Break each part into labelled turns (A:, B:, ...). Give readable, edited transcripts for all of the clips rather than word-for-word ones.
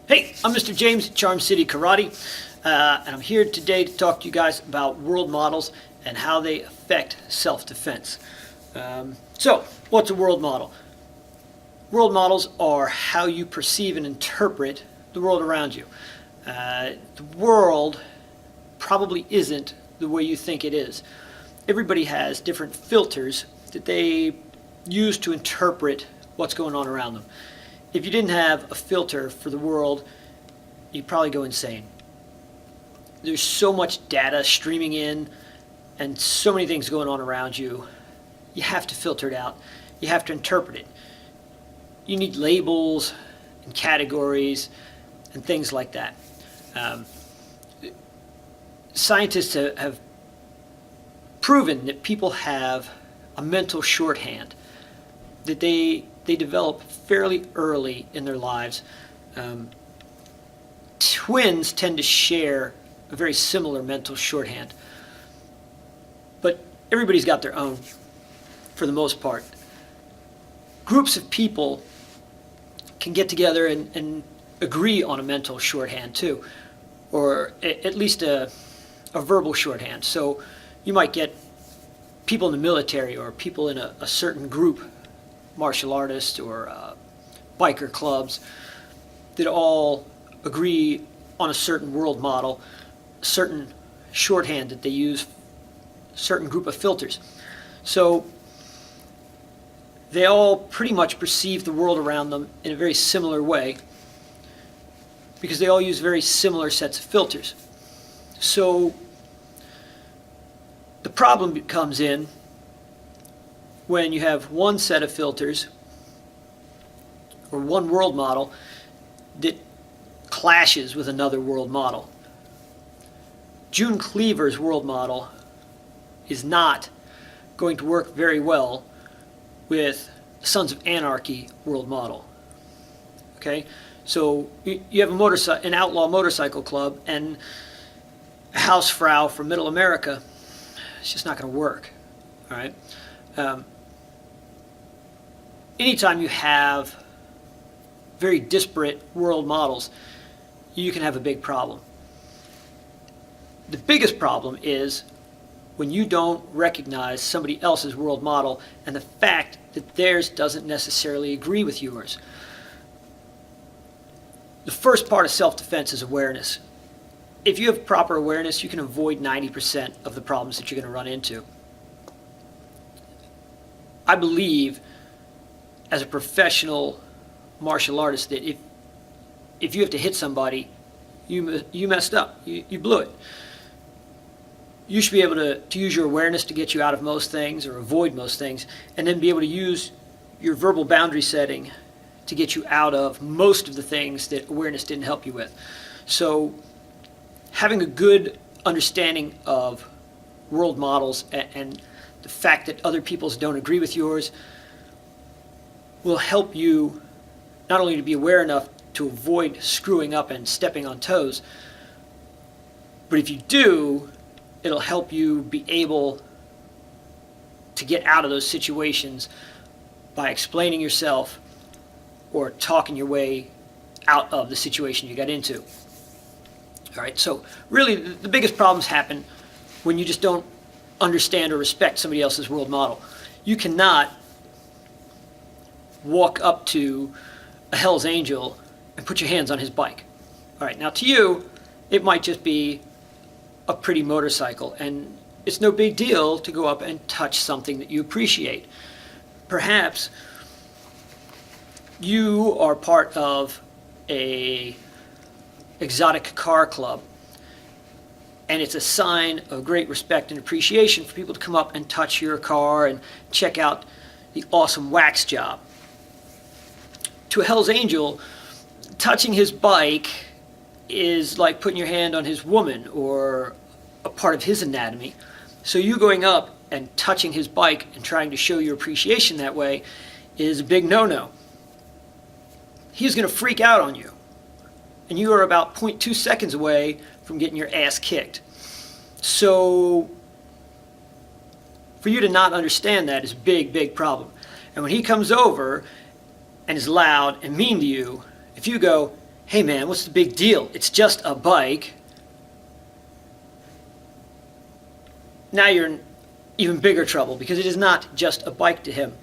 A: Hey, I'm Mr. James at Charm City Karate, and I'm here today to talk to you guys about world models and how they affect self-defense. So, what's a world model? World models are how you perceive and interpret the world around you. The world probably isn't the way you think it is. Everybody has different filters that they use to interpret what's going on around them. If you didn't have a filter for the world, you'd probably go insane. There's so much data streaming in and so many things going on around you. You have to filter it out. You have to interpret it. You need labels and categories and things like that. Scientists have proven that people have a mental shorthand that they develop fairly early in their lives. Twins tend to share a very similar mental shorthand, but everybody's got their own for the most part. Groups of people can get together and agree on a mental shorthand too, or at least a verbal shorthand. So you might get people in the military or people in a certain group, martial artists or biker clubs, that all agree on a certain world model, a certain shorthand that they use, a certain group of filters. So they all pretty much perceive the world around them in a very similar way because they all use very similar sets of filters. So the problem comes in when you have one set of filters or one world model that clashes with another world model. June Cleaver's world model is not going to work very well with Sons of Anarchy world model. Okay, so you have an outlaw motorcycle club and a housefrau from Middle America. It's just not going to work. All right. Anytime you have very disparate world models, you can have a big problem. The biggest problem is when you don't recognize somebody else's world model and the fact that theirs doesn't necessarily agree with yours. The first part of self-defense is awareness. If you have proper awareness, you can avoid 90% of the problems that you're going to run into. I believe, as a professional martial artist, that if you have to hit somebody, you messed up. You blew it. You should be able to use your awareness to get you out of most things or avoid most things, and then be able to use your verbal boundary setting to get you out of most of the things that awareness didn't help you with. So having a good understanding of world models and the fact that other people's don't agree with yours will help you not only to be aware enough to avoid screwing up and stepping on toes, but if you do, it'll help you be able to get out of those situations by explaining yourself or talking your way out of the situation you got into. All right, so really the biggest problems happen when you just don't understand or respect somebody else's world model. You cannot walk up to a Hell's Angel and put your hands on his bike. All right, now to you, it might just be a pretty motorcycle, and it's no big deal to go up and touch something that you appreciate. Perhaps you are part of a exotic car club, and it's a sign of great respect and appreciation for people to come up and touch your car and check out the awesome wax job. To a Hell's Angel, touching his bike is like putting your hand on his woman or a part of his anatomy. So you going up and touching his bike and trying to show your appreciation that way is a big no-no. He's going to freak out on you, and you are about 0.2 seconds away from getting your ass kicked. So for you to not understand that is a big, big problem. And when he comes over and is loud and mean to you, if you go, hey man, what's the big deal? It's just a bike. Now you're in even bigger trouble, because it is not just a bike to him.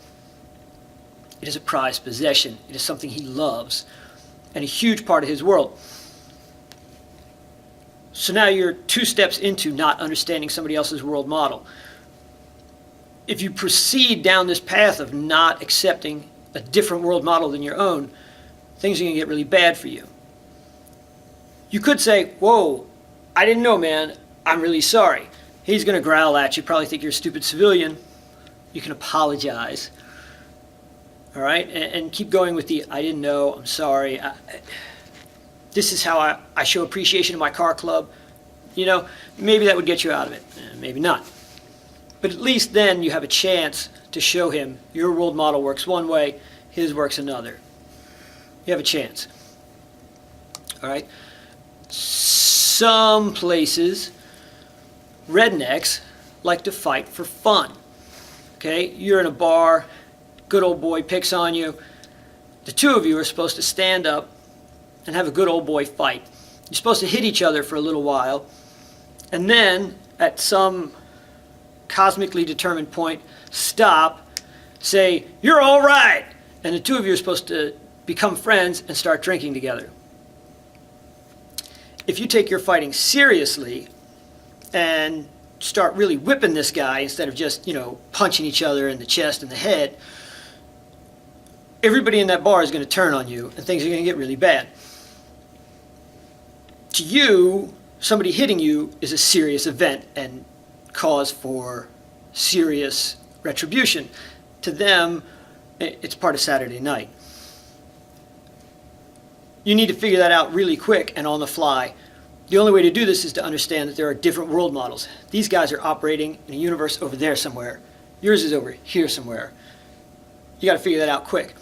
A: It is a prized possession. It is something he loves and a huge part of his world. So now you're 2 steps into not understanding somebody else's world model. If you proceed down this path of not accepting a different world model than your own, things are going to get really bad for you. You could say, whoa, I didn't know, man. I'm really sorry. He's going to growl at you, probably think you're a stupid civilian. You can apologize. All right? And keep going with the, I didn't know, I'm sorry. This is how I show appreciation in my car club. You know, maybe that would get you out of it. Maybe not. But at least then you have a chance to show him your world model works one way, his works another. You have a chance. All right? Some places, rednecks like to fight for fun. Okay? You're in a bar, good old boy picks on you. The 2 of you are supposed to stand up and have a good old boy fight. You're supposed to hit each other for a little while, and then at some cosmically determined point, stop, say, you're all right, and the 2 of you are supposed to become friends and start drinking together. If you take your fighting seriously and start really whipping this guy instead of just, punching each other in the chest and the head, everybody in that bar is going to turn on you and things are going to get really bad. To you, somebody hitting you is a serious event and cause for serious retribution. To them, it's part of Saturday night. You need to figure that out really quick and on the fly. The only way to do this is to understand that there are different world models. These guys are operating in a universe over there somewhere. Yours is over here somewhere. You got to figure that out quick.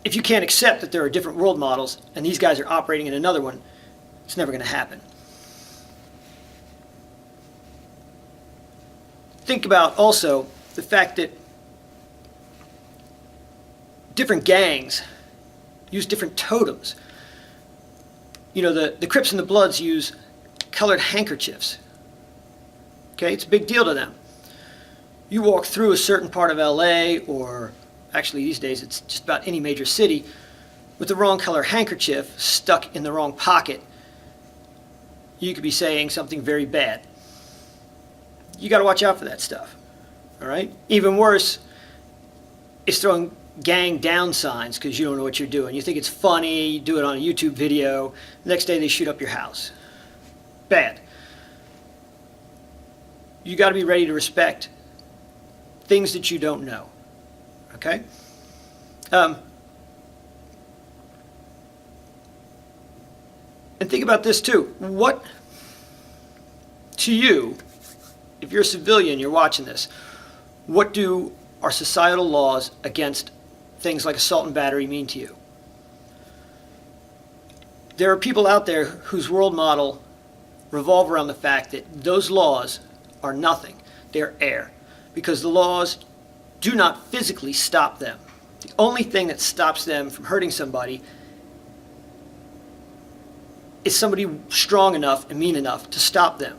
A: If you can't accept that there are different world models and these guys are operating in another one, it's never going to happen. Think about also the fact that different gangs use different totems. The Crips and the Bloods use colored handkerchiefs. Okay, it's a big deal to them. You walk through a certain part of LA, or actually these days it's just about any major city, with the wrong color handkerchief stuck in the wrong pocket, you could be saying something very bad. You got to watch out for that stuff. All right? Even worse is throwing gang down signs because you don't know what you're doing. You think it's funny, you do it on a YouTube video, the next day they shoot up your house. Bad. You got to be ready to respect things that you don't know. Okay? And think about this too. What, to you, if you're a civilian, you're watching this, what do our societal laws against things like assault and battery mean to you? There are people out there whose world model revolve around the fact that those laws are nothing. They're air. Because the laws do not physically stop them. The only thing that stops them from hurting somebody is somebody strong enough and mean enough to stop them.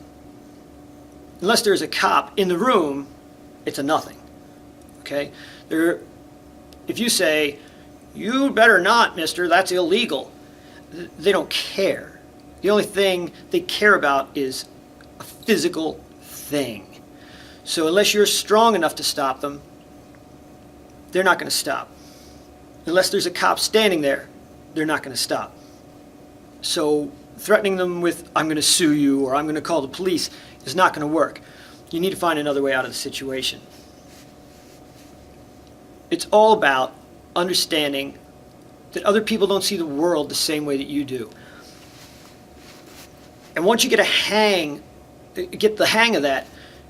A: Unless there's a cop in the room, it's a nothing. Okay? If you say, you better not, mister, that's illegal, they don't care. The only thing they care about is a physical thing. So unless you're strong enough to stop them, they're not going to stop. Unless there's a cop standing there, they're not going to stop. So threatening them with, I'm going to sue you or I'm going to call the police is not going to work. You need to find another way out of the situation. It's all about understanding that other people don't see the world the same way that you do. And once you get the hang of that,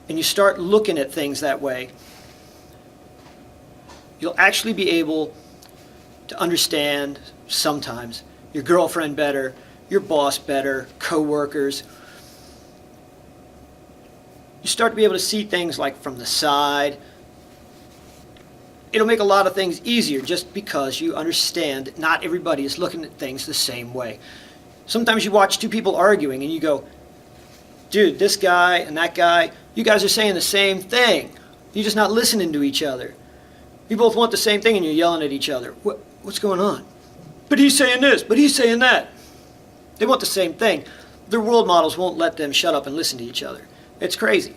A: and you start looking at things that way, you'll actually be able to understand sometimes your girlfriend better, your boss better, co-workers. You start to be able to see things like from the side. it'll make a lot of things easier just because you understand that not everybody is looking at things the same way. Sometimes you watch two people arguing and you go, dude, this guy and that guy, you guys are saying the same thing. You're just not listening to each other. You both want the same thing and you're yelling at each other. What's going on? But he's saying this, but he's saying that. They want the same thing. Their world models won't let them shut up and listen to each other. It's crazy.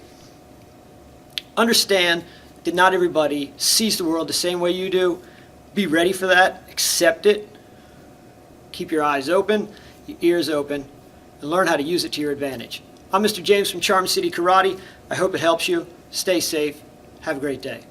A: Understand that not everybody sees the world the same way you do. Be ready for that. Accept it. Keep your eyes open, your ears open, and learn how to use it to your advantage. I'm Mr. James from Charm City Karate. I hope it helps you. Stay safe. Have a great day.